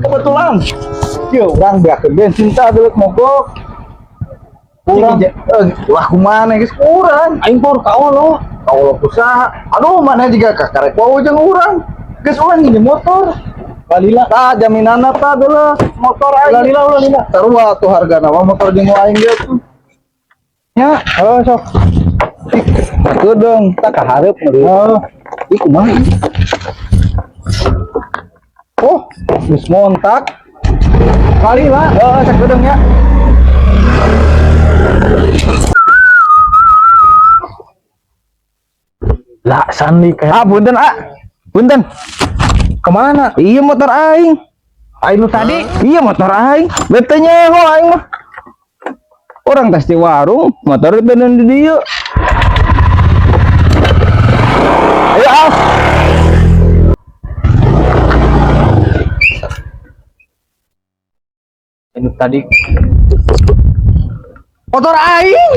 Kebetulan. Yo, orang biar bensin tak dulu mogok. Kurang. Wah, kumana guys kurang. Aing pur kau lo. Kau lo usaha. Aduh, mana juga kakarek wau jeung urang. Geus urang ini motor. Kalila tah jaminanna tah dulu motor aing. Kalila. Sarua tuh harga nama motor jeung aing dia tuh. Ya, sok. Gedeng tak kaharep deui. Ih kumaha? Oh, geus montak. Kalila, cek gedeng ya. Lah sandi kayak punten punten kemana? Iya motor aing lu tadi. Iya motor aing bete nyeho aing mah orang tes di warung motor bener di dia. Ayo ini tadi motor aing